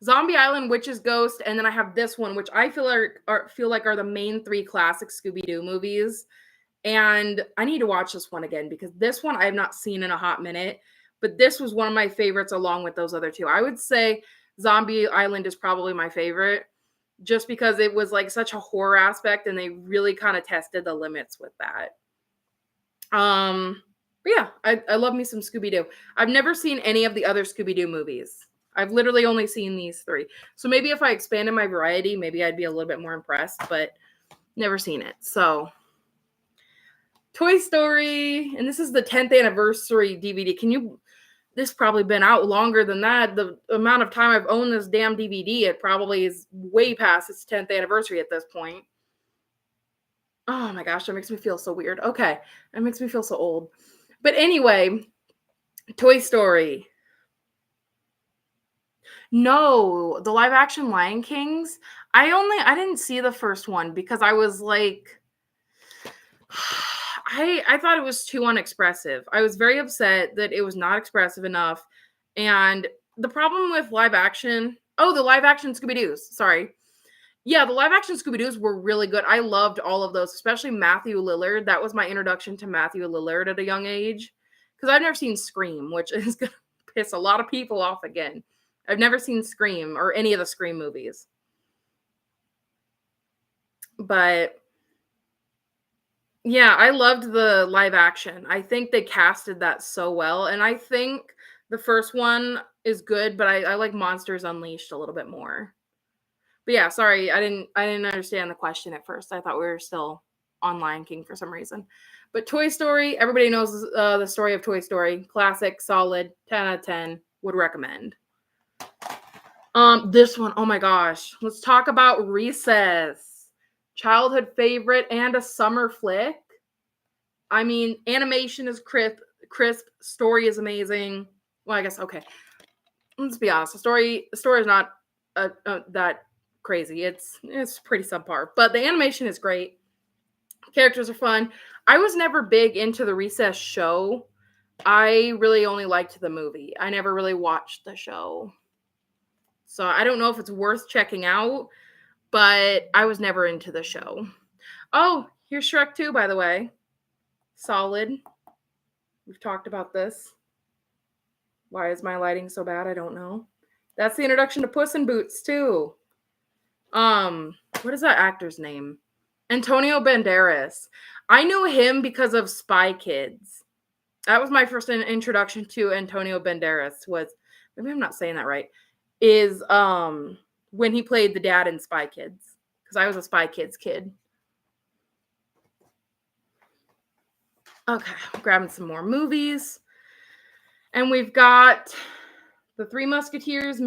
Witch's Ghost, and then I have this one, which I feel are the main three classic Scooby-Doo movies. And I need to watch this one again because this one I have not seen in a hot minute. But this was one of my favorites along with those other two. I would say Zombie Island is probably my favorite just because it was like such a horror aspect and they really kind of tested the limits with that. But yeah, I love me some Scooby-Doo. I've never seen any of the other Scooby-Doo movies. I've literally only seen these three. So maybe if I expanded my variety, maybe I'd be a little bit more impressed, but never seen it. So Toy Story, and this is the 10th anniversary DVD. This probably been out longer than that. The amount of time I've owned this damn DVD, it probably is way past its 10th anniversary at this point. Oh my gosh, that makes me feel so weird. Okay, that makes me feel so old. But anyway, Toy Story. No, the live action Lion Kings. I didn't see the first one because I was like I thought it was too unexpressive. I was very upset that it was not expressive enough. And the problem with live action, the live action Scooby-Doos, sorry. Yeah, the live action Scooby-Doos were really good. I loved all of those, especially Matthew Lillard. That was my introduction to Matthew Lillard at a young age. Because I've never seen Scream, which is going to piss a lot of people off again. I've never seen Scream or any of the Scream movies. But yeah, I loved the live action. I think they casted that so well. And I think the first one is good, but I like Monsters Unleashed a little bit more. But yeah, sorry, I didn't understand the question at first. I thought we were still on Lion King for some reason. But Toy Story, everybody knows the story of Toy Story. Classic, solid, 10 out of 10. Would recommend. This one, oh my gosh. Let's talk about Recess. childhood favorite and a summer flick. I mean, animation is crisp, story is amazing. Well, I guess okay. Let's be honest. The story is not that crazy. It's pretty subpar, but the animation is great. Characters are fun. I was never big into the Recess show. I really only liked the movie. I never really watched the show. So I don't know if it's worth checking out, but I was never into the show. Oh, here's Shrek 2, by the way. Solid. We've talked about this. Why is my lighting so bad? I don't know. That's the introduction to Puss in Boots, too. What is that actor's name? Antonio Banderas. I knew him because of Spy Kids. That was my first introduction to Antonio Banderas. Was maybe I'm not saying that right. Is when he played the dad in Spy Kids, because I was a Spy Kids kid. Okay, grabbing some more movies, and we've got the Three Musketeers,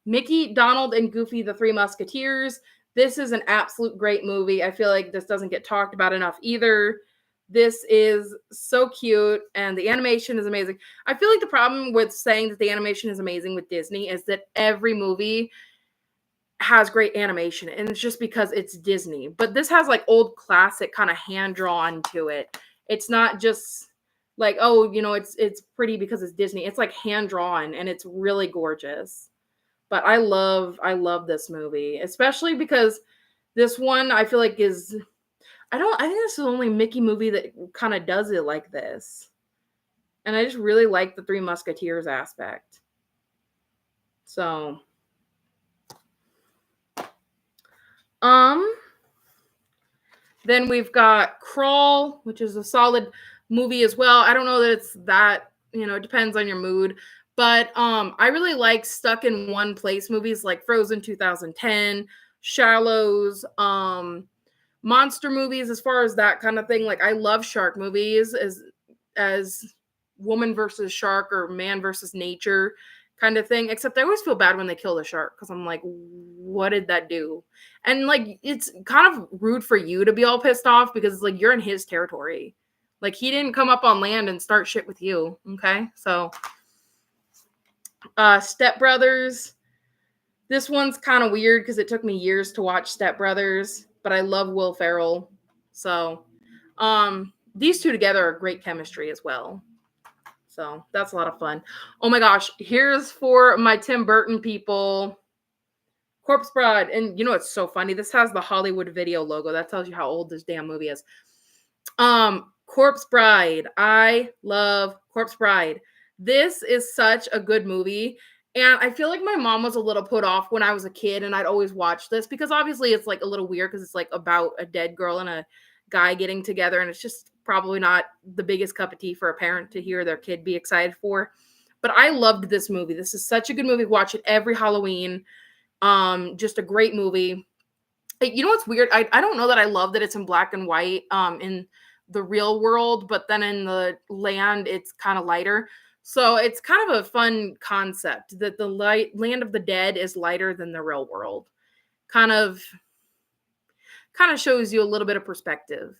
Mickey, Donald, and Goofy, the Three Musketeers. This is an absolute great movie. I feel like this doesn't get talked about enough either. This is so cute, and the animation is amazing. I feel like the problem with saying that the animation is amazing with Disney is that every movie has great animation, and it's just because it's Disney. But this has like old classic kind of hand drawn to it. It's not just like, oh, it's pretty because it's Disney. It's like hand drawn, and it's really gorgeous. But I love this movie, especially because this one I feel like is I think this is the only Mickey movie that kind of does it like this. And I just really like the Three Musketeers aspect. So, then we've got Crawl, which is a solid movie as well. I don't know that it's that, it depends on your mood. But I really like stuck in one place movies like Frozen 2010, Shallows, monster movies as far as that kind of thing. Like I love shark movies as woman versus shark or man versus nature kind of thing, except I always feel bad when they kill the shark because I'm like, what did that do? And like it's kind of rude for you to be all pissed off because it's like you're in his territory. Like he didn't come up on land and start shit with you. Okay. So Step Brothers. This one's kind of weird because it took me years to watch Step Brothers, but I love Will Ferrell. So, these two together are great chemistry as well. So, that's a lot of fun. Oh my gosh, here's for my Tim Burton people. Corpse Bride. And it's so funny. This has the Hollywood Video logo. That tells you how old this damn movie is. Corpse Bride. I love Corpse Bride. This is such a good movie. And I feel like my mom was a little put off when I was a kid and I'd always watch this because obviously it's like a little weird because it's like about a dead girl and a guy getting together. And it's just probably not the biggest cup of tea for a parent to hear their kid be excited for. But I loved this movie. This is such a good movie. Watch it every Halloween. Just a great movie. You know what's weird? I don't know that I love that it's in black and white in the real world, but then in the land, it's kind of lighter. So it's kind of a fun concept that the land of the dead is lighter than the real world. Kind of shows you a little bit of perspective.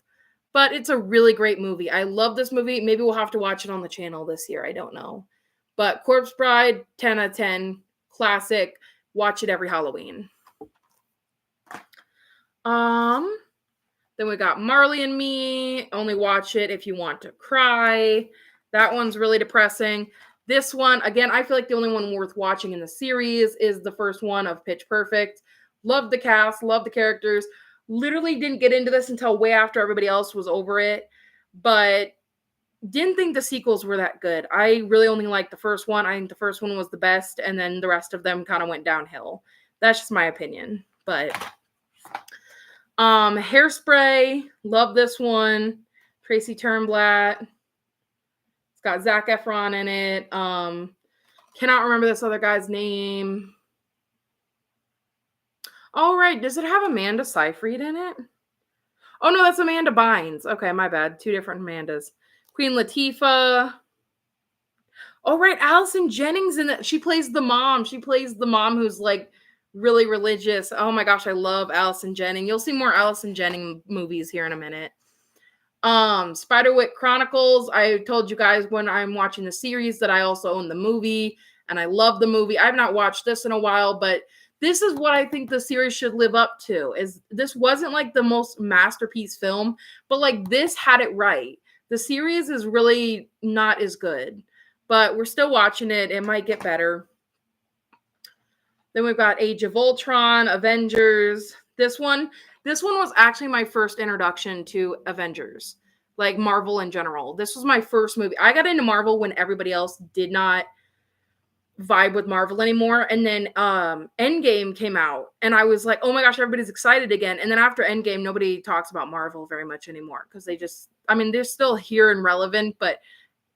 But it's a really great movie. I love this movie. Maybe we'll have to watch it on the channel this year. I don't know. But Corpse Bride, 10 out of 10. Classic. Watch it every Halloween. Then we got Marley and Me. Only watch it if you want to cry. That one's really depressing. This one, again, I feel like the only one worth watching in the series is the first one of Pitch Perfect. Love the cast, love the characters. Literally didn't get into this until way after everybody else was over it, but didn't think the sequels were that good. I really only liked the first one. I think the first one was the best, and then the rest of them kind of went downhill. That's just my opinion, but Hairspray, love this one. Tracy Turnblatt. It's got Zac Efron in it. Cannot remember this other guy's name. Oh, right. Does it have Amanda Seyfried in it? Oh, no, that's Amanda Bynes. Okay, my bad. Two different Amandas. Queen Latifah. Oh, right. Allison Jennings in it. She plays the mom. She plays the mom who's like really religious. Oh my gosh, I love Allison Jennings. You'll see more Allison Jennings movies here in a minute. Spiderwick Chronicles. I told you guys when I'm watching the series that I also own the movie, and I love the movie. I've not watched this in a while, but this is what I think the series should live up to. Is this wasn't like the most masterpiece film, but like this had it right. The series is really not as good, but we're still watching it. It might get better. Then we've got Age of Ultron, Avengers. This one was actually my first introduction to Avengers, like Marvel in general. This was my first movie. I got into Marvel when everybody else did not vibe with Marvel anymore. And then Endgame came out, and I was like, oh my gosh, everybody's excited again. And then after Endgame, nobody talks about Marvel very much anymore because they're still here and relevant, but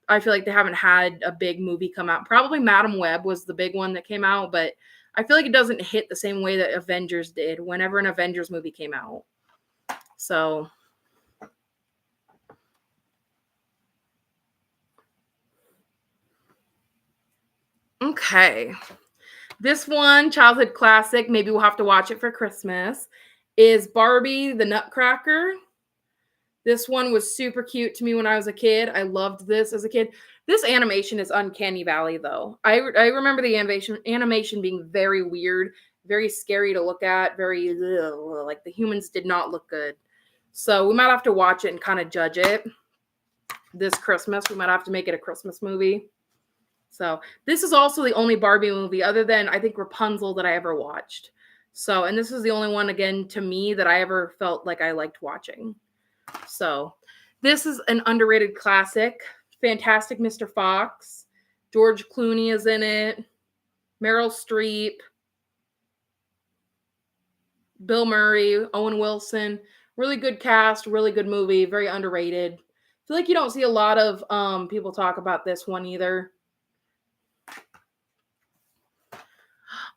I feel like they haven't had a big movie come out. Probably Madam Web was the big one that came out, but I feel like it doesn't hit the same way that Avengers did whenever an Avengers movie came out. So, okay. This one, childhood classic, maybe we'll have to watch it for Christmas, is Barbie the Nutcracker. This one was super cute to me when I was a kid. I loved this as a kid. This animation is uncanny valley, though. I remember the animation being very weird, very scary to look at, very like the humans did not look good. So we might have to watch it and kind of judge it this Christmas. We might have to make it a Christmas movie. So this is also the only Barbie movie other than I think Rapunzel that I ever watched. So, and this is the only one again to me that I ever felt like I liked watching. So this is an underrated classic. Fantastic Mr. Fox. George Clooney is in it. Meryl Streep. Bill Murray. Owen Wilson. Really good cast. Really good movie. Very underrated. I feel like you don't see a lot of people talk about this one either.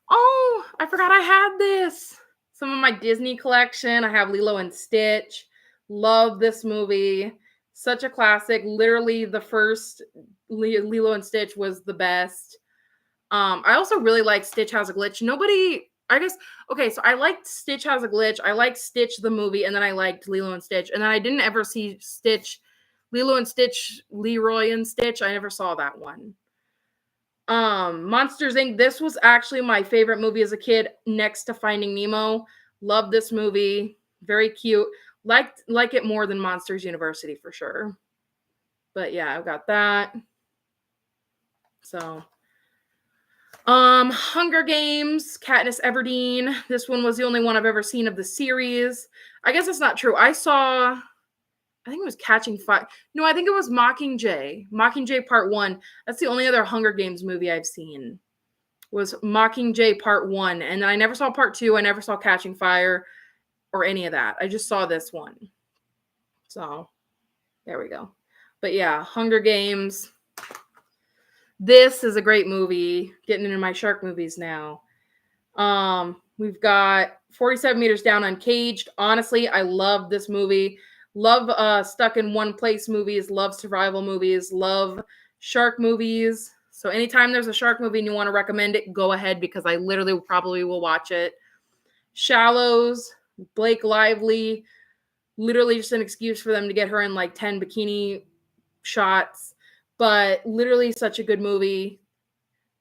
Oh, I forgot I had this. Some of my Disney collection. I have Lilo and Stitch. Love this movie. Such a classic. Literally the first Lilo and Stitch was the best. I also really like Stitch Has a Glitch. So I liked Stitch Has a Glitch. I liked Stitch the movie, and then I liked Lilo and Stitch. And then I didn't ever see Lilo and Stitch, Leroy and Stitch. I never saw that one. Monsters Inc. This was actually my favorite movie as a kid, next to Finding Nemo. Love this movie. Very cute. Like it more than Monsters University for sure. But yeah, I've got that. So Hunger Games, Katniss Everdeen. This one was the only one I've ever seen of the series. I guess that's not true. I think it was Catching Fire. No, I think it was Mockingjay. Mockingjay Part 1. That's the only other Hunger Games movie I've seen. Was Mockingjay Part 1. And then I never saw Part 2. I never saw Catching Fire or any of that. I just saw this one. So, there we go. But yeah, Hunger Games. This is a great movie. Getting into my shark movies now. We've got 47 Meters Down Uncaged. Honestly, I love this movie. Love stuck in one place movies. Love survival movies. Love shark movies. So anytime there's a shark movie and you want to recommend it, go ahead because I literally probably will watch it. Shallows. Blake Lively. Literally just an excuse for them to get her in like 10 bikini shots. But literally such a good movie.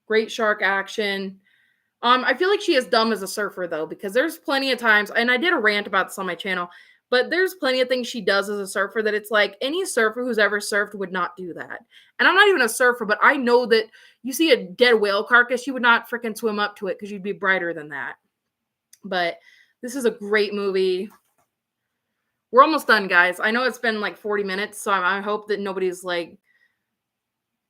Great shark action. I feel like she is dumb as a surfer, though, because there's plenty of times, and I did a rant about this on my channel, but there's plenty of things she does as a surfer that it's like any surfer who's ever surfed would not do that. And I'm not even a surfer, but I know that you see a dead whale carcass, you would not freaking swim up to it because you'd be brighter than that. But this is a great movie. We're almost done, guys. I know it's been like 40 minutes, so I hope that nobody's like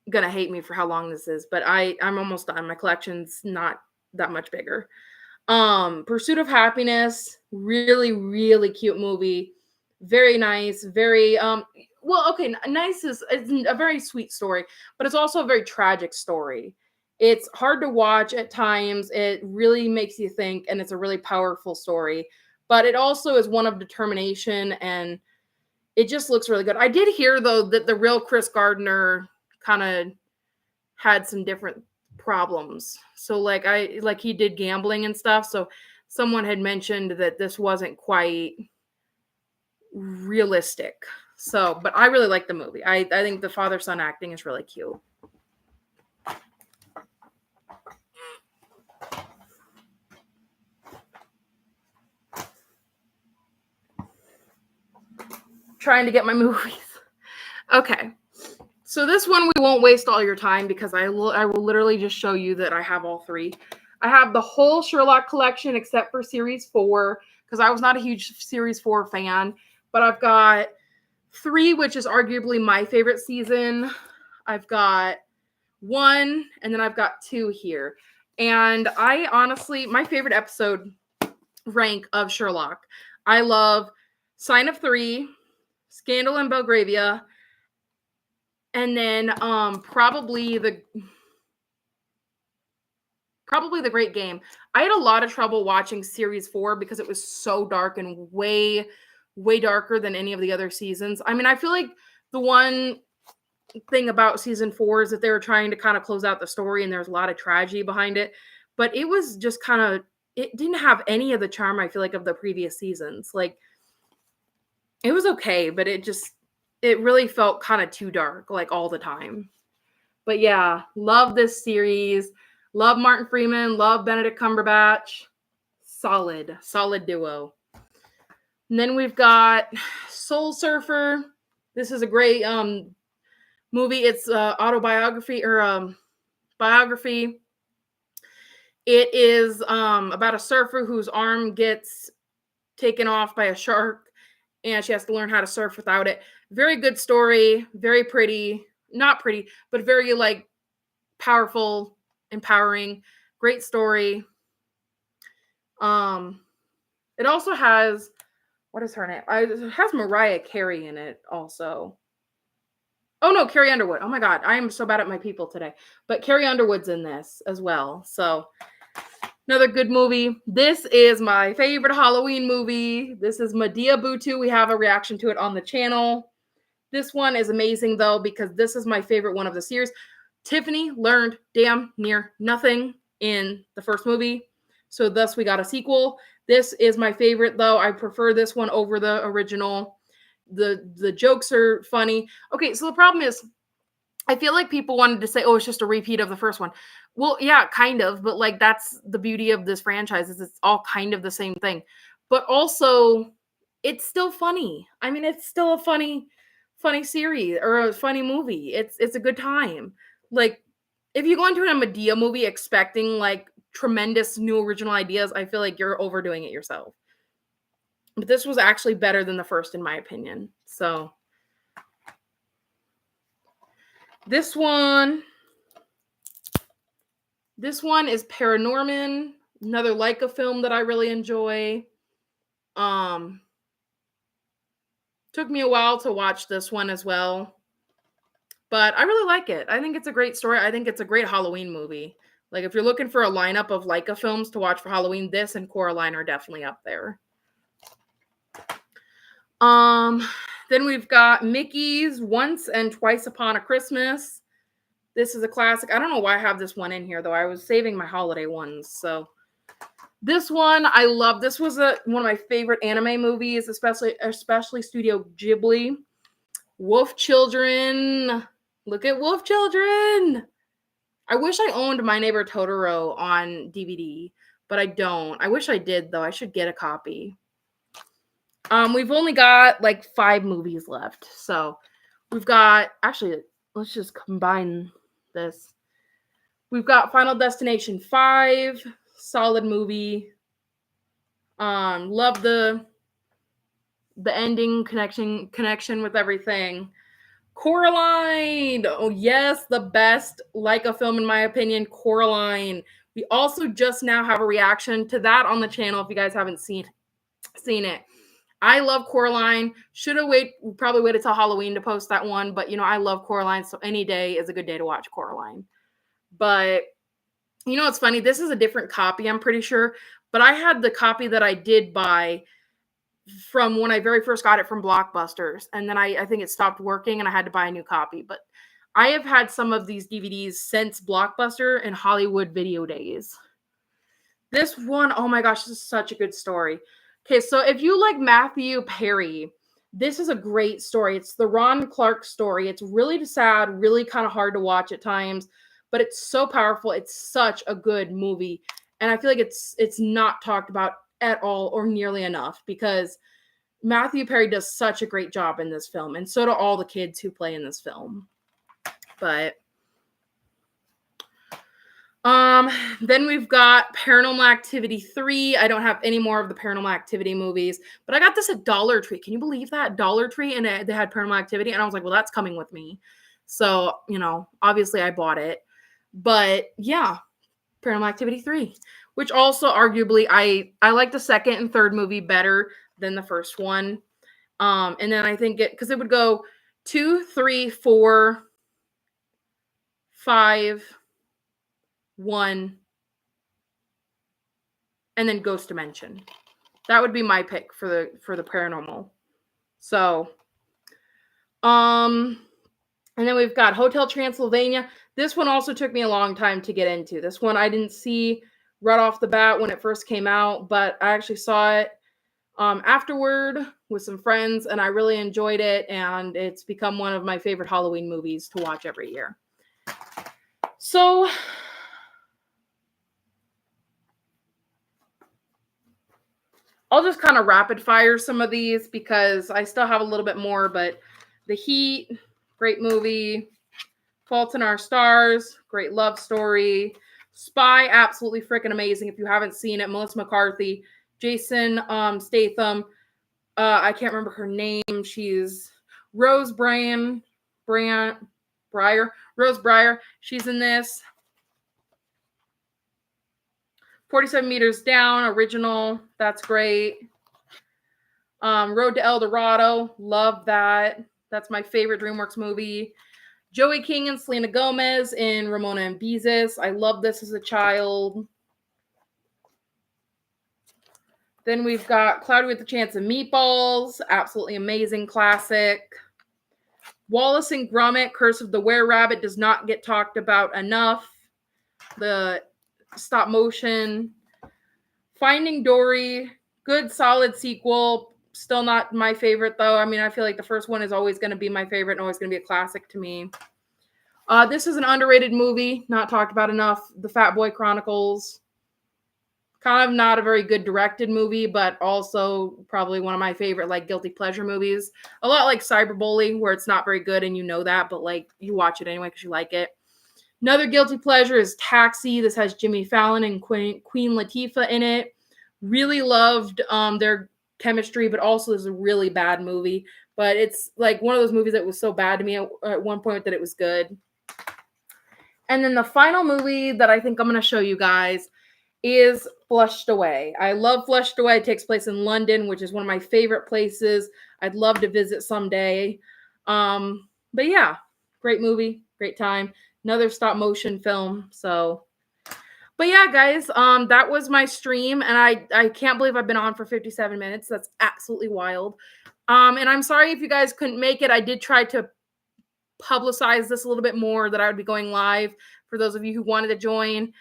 gonna hate me for how long this is, but I'm almost done. My collection's not that much bigger. Pursuit of Happiness, really, really cute movie. Very nice, very nice is a very sweet story, but it's also a very tragic story. It's hard to watch at times. It really makes you think, and it's a really powerful story. But it also is one of determination, and it just looks really good. I did hear, though, that the real Chris Gardner kind of had some different problems. So like he did gambling and stuff. So someone had mentioned that this wasn't quite realistic. So, but I really like the movie. I think the father-son acting is really cute. Trying to get my movies. Okay. So this one we won't waste all your time because I will literally just show you that I have all three. I have the whole Sherlock collection except for series 4 because I was not a huge series 4 fan, but I've got 3, which is arguably my favorite season. I've got 1, and then I've got 2 here. And I honestly, my favorite episode rank of Sherlock, I love Sign of 3, Scandal in Belgravia, and then probably the Great Game. I had a lot of trouble watching series 4 because it was so dark and way darker than any of the other seasons. I mean, I feel like the one thing about season 4 is that they were trying to kind of close out the story and there's a lot of tragedy behind it, but it was just kind of, it didn't have any of the charm I feel like of the previous seasons. Like it was okay, but it really felt kind of too dark like all the time. But yeah, love this series. Love Martin Freeman, love Benedict Cumberbatch. Solid duo. And then we've got Soul Surfer. This is a great movie. It's autobiography or biography. It is about a surfer whose arm gets taken off by a shark and she has to learn how to surf without it. Very good story, very pretty. Not pretty, but very like powerful, empowering, great story. It also has, what is her name? It has Mariah Carey in it also. Oh no, Carrie Underwood. Oh my God, I am so bad at my people today. But Carrie Underwood's in this as well. So another good movie. This is my favorite Halloween movie. This is Medea Butu. We have a reaction to it on the channel. This one is amazing though because this is my favorite one of the series. Tiffany learned damn near nothing in the first movie, so thus we got a sequel. This is my favorite though. I prefer this one over the original. The jokes are funny. Okay, so the problem is I feel like people wanted to say, oh, it's just a repeat of the first one. Well, yeah, kind of, but like that's the beauty of this franchise is it's all kind of the same thing. But also it's still funny. I mean, it's still a funny series or a funny movie. It's a good time. Like if you go into a Medea movie expecting like tremendous new original ideas, I feel like you're overdoing it yourself. But this was actually better than the first in my opinion. So this one is Paranorman, another Leica film that I really enjoy. Took me a while to watch this one as well. But I really like it. I think it's a great story. I think it's a great Halloween movie. Like if you're looking for a lineup of Leica films to watch for Halloween, this and Coraline are definitely up there. Then we've got Mickey's Once and Twice Upon a Christmas. This is a classic. I don't know why I have this one in here though. I was saving my holiday ones. So this one I love. This was one of my favorite anime movies, especially Studio Ghibli. Wolf Children. Look at Wolf Children. I wish I owned My Neighbor Totoro on DVD, but I don't. I wish I did, though. I should get a copy. We've only got like 5 movies left. So we've got, actually, let's just combine this. We've got Final Destination 5, solid movie. Love the ending connection with everything. Coraline. Oh, yes, the best Leica film, in my opinion, Coraline. We also just now have a reaction to that on the channel if you guys haven't seen it. I love Coraline. Probably waited till Halloween to post that one, but, I love Coraline, so any day is a good day to watch Coraline. But, it's funny. This is a different copy, I'm pretty sure, but I had the copy that I did buy from when I very first got it from Blockbusters. And then I think it stopped working and I had to buy a new copy. But I have had some of these DVDs since Blockbuster and Hollywood video days. This one, oh my gosh, this is such a good story. Okay, so if you like Matthew Perry, this is a great story. It's the Ron Clark story. It's really sad, really kind of hard to watch at times, but it's so powerful. It's such a good movie. And I feel like it's not talked about at all or nearly enough because Matthew Perry does such a great job in this film, and so do all the kids who play in this film. But then we've got Paranormal Activity 3. I don't have any more of the Paranormal Activity movies, but I got this at Dollar Tree. Can you believe that? Dollar Tree, and they had Paranormal Activity, and I was like, well, that's coming with me. So, obviously I bought it. But yeah, Paranormal Activity 3, which also arguably I like the second and third movie better than the first one. And then I think because it would go 2, 3, 4, 5, 1, and then Ghost Dimension. That would be my pick for the paranormal. So, and then we've got Hotel Transylvania. This one also took me a long time to get into. This one I didn't see right off the bat when it first came out, but I actually saw it afterward with some friends, and I really enjoyed it, and it's become one of my favorite Halloween movies to watch every year. So, I'll just kind of rapid fire some of these because I still have a little bit more, but The Heat, great movie. Fault in Our Stars, great love story. Spy, absolutely freaking amazing. If you haven't seen it, Melissa McCarthy, Jason Statham. I can't remember her name. She's Rose Breyer. Rose Breyer. She's in this. 47 Meters Down, original. That's great. Road to El Dorado. Love that. That's my favorite DreamWorks movie. Joey King and Selena Gomez in Ramona and Beezus. I loved this as a child. Then we've got Cloudy with a Chance of Meatballs. Absolutely amazing classic. Wallace and Gromit, Curse of the Were-Rabbit does not get talked about enough. The stop motion. Finding Dory, good solid sequel. Still not my favorite though. I mean, I feel like the first one is always going to be my favorite and always going to be a classic to me. This is an underrated movie, not talked about enough. The Fat Boy Chronicles. Kind of not a very good directed movie, but also probably one of my favorite like guilty pleasure movies. A lot like Cyberbully, where it's not very good and you know that, but like you watch it anyway because you like it. Another guilty pleasure is Taxi. This has Jimmy Fallon and Queen Latifah in it. Really loved their chemistry, but also is a really bad movie. But it's like one of those movies that was so bad to me at one point that it was good. And then the final movie that I think I'm going to show you guys is Flushed Away. I love Flushed Away. It takes place in London, which is one of my favorite places. I'd love to visit someday. But yeah, great movie, great time. Another stop motion film. So, but yeah, guys, that was my stream, and I can't believe I've been on for 57 minutes. That's absolutely wild. And I'm sorry if you guys couldn't make it. I did try to publicize this a little bit more, that I would be going live for those of you who wanted to join.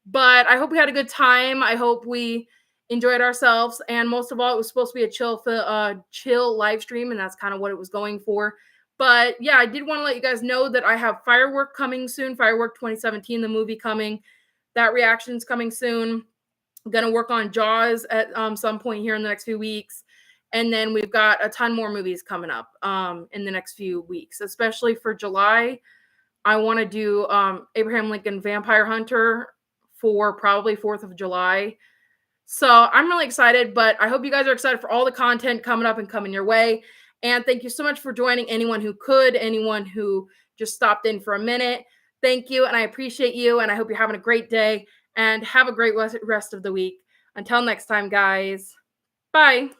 But I hope we had a good time. I hope we enjoyed ourselves. And most of all, it was supposed to be a chill live stream, and that's kind of what it was going for. But yeah, I did want to let you guys know that I have Firework coming soon. Firework 2017, the movie coming. That reaction's coming soon. I'm going to work on Jaws at some point here in the next few weeks. And then we've got a ton more movies coming up in the next few weeks, especially for July. I want to do Abraham Lincoln Vampire Hunter for probably 4th of July. So I'm really excited, but I hope you guys are excited for all the content coming up and coming your way. And thank you so much for joining. Anyone who could, anyone who just stopped in for a minute. Thank you, and I appreciate you, and I hope you're having a great day, and have a great rest of the week. Until next time, guys. Bye.